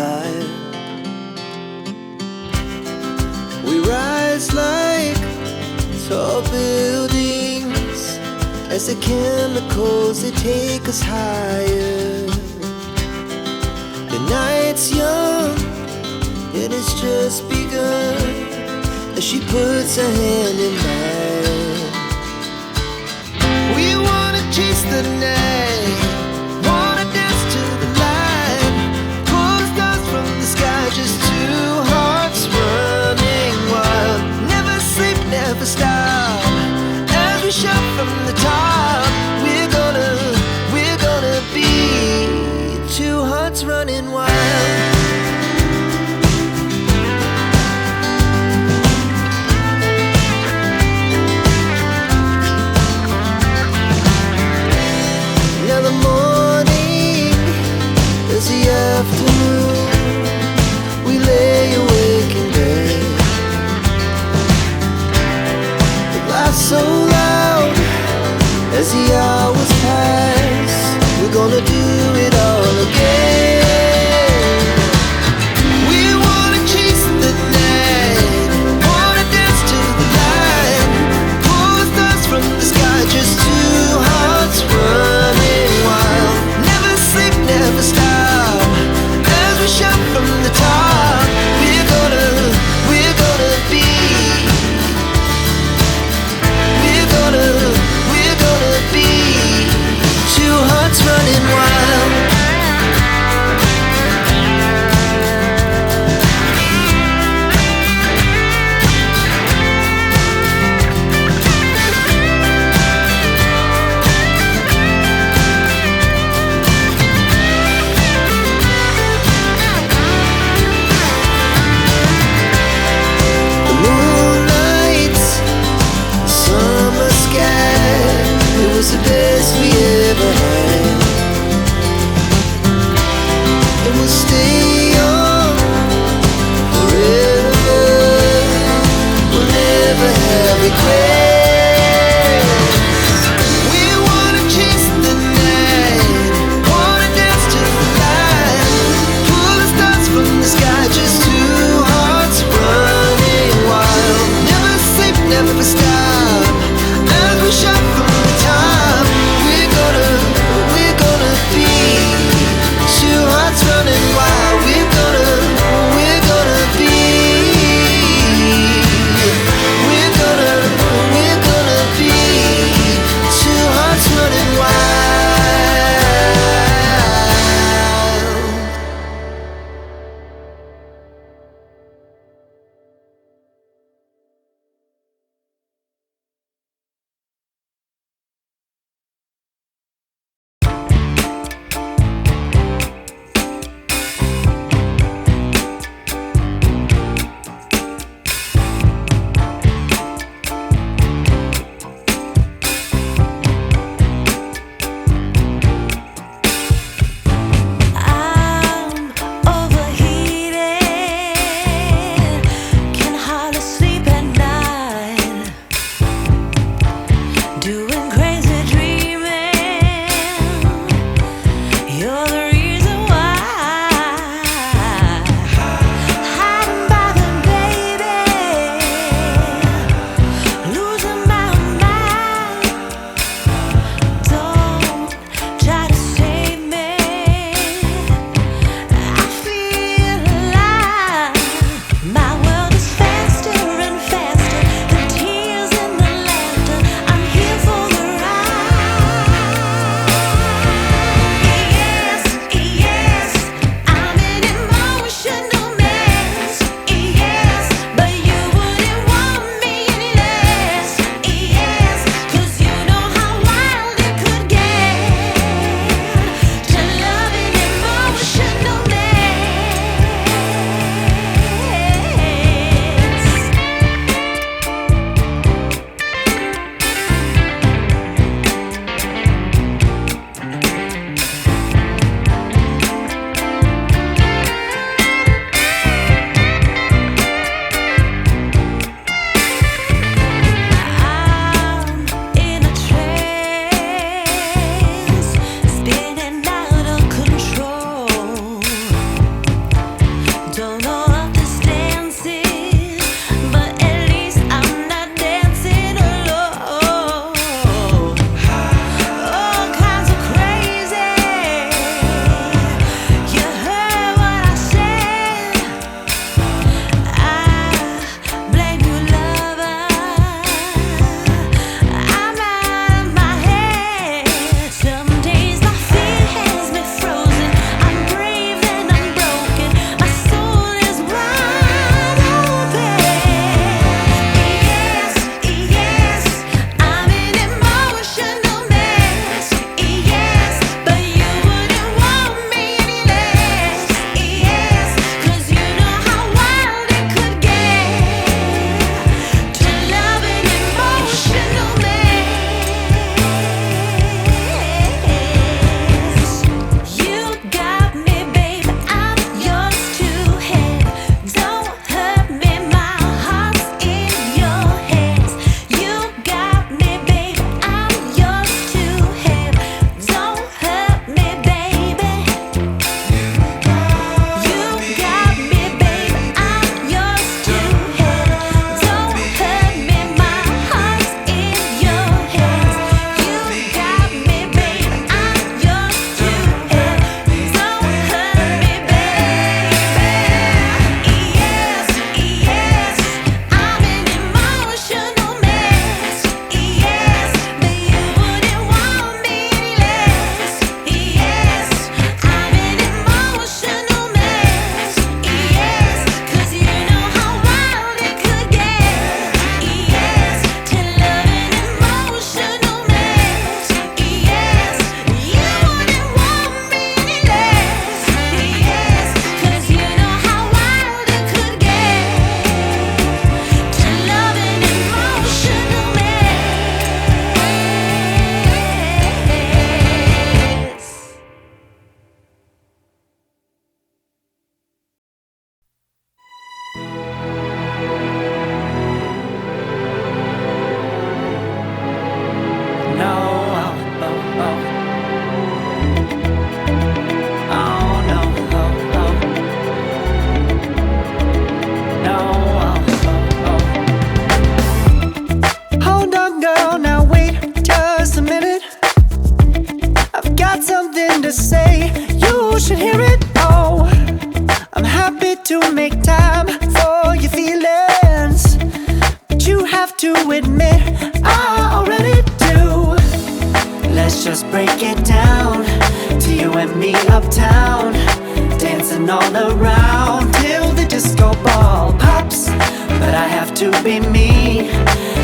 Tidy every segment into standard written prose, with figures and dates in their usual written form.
fire. We rise like tall buildings as the chemicals, they take us higher. The night's young, it has just begun, as she puts her hand in mine. We wanna chase the night, wanna dance to the light, pull the stars from the sky, just two hearts running wild. Never sleep, never stop, as we shout from the top. We're gonna be two hearts running wild. pops, but I have to be me,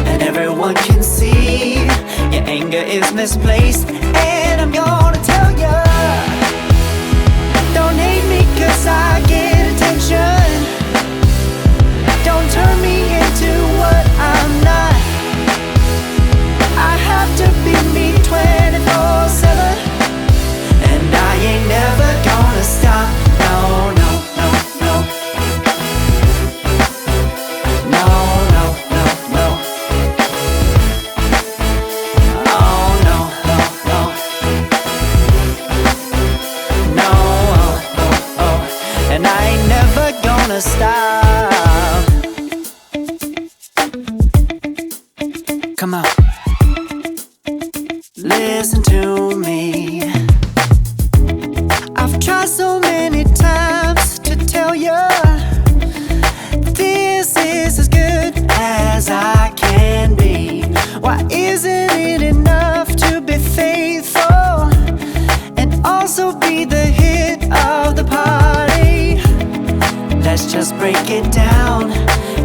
and everyone can see your anger is misplaced. And I'm gonna tell ya, don't hate me 'cause I get attention. Don't turn me into what I'm not. I have to be me 24/7, and I ain't never gonna stop. No, no, no, no. No, no, no, no. Oh, no, no, no. No, oh, oh, oh. And I ain't never gonna stop. Come on, listen to me. I've tried so many times to tell you this is as good as I can be. Why isn't it enough to be faithful and also be the hit of the party? Let's just break it down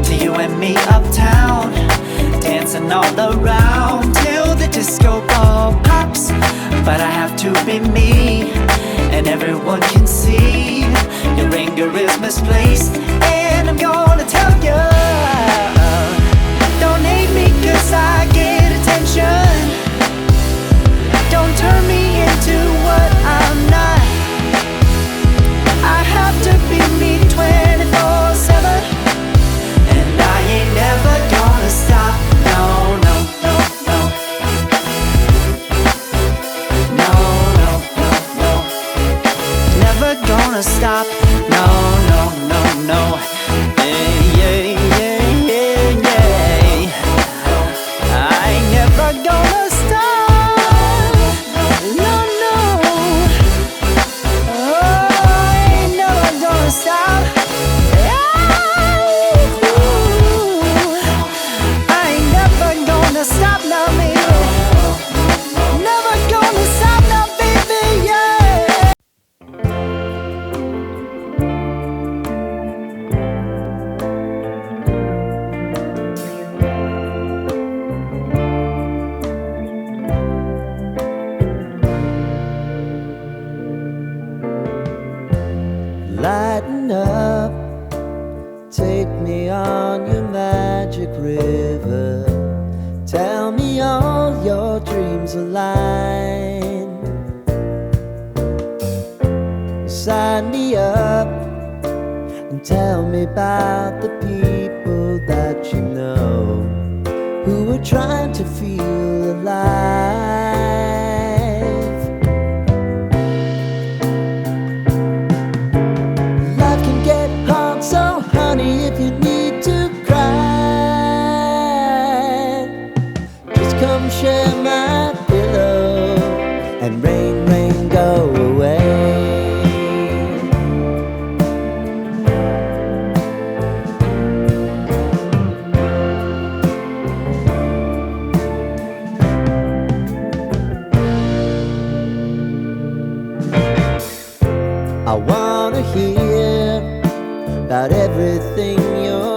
to you and me uptown, dancing all around till the disco ball pops. But I have to be me, and everyone can see your anger is misplaced. And I'm gonna tell you, don't hate me 'cause I get attention. Don't turn me into what I'm not. I have to be me 24/7, and I ain't never gonna stop. No, no, no, no. No, no, no, no. Never gonna stop. No, no, no, no. Yeah, yeah, yeah, yeah, yeah. I ain't never gonna stop. No, no. Oh, I ain't never gonna stop. I ain't never gonna stop now, baby. Never gonna stop now, baby, yeah. Lighten up, take me on your magic river. Tell me all your dreams align. Sign me up and tell me about the people that you know who are trying to feel alive. Life can get hard, so honey, if you need to cry, just come share my pillow and rain, rain, go away. I wanna hear about everything you're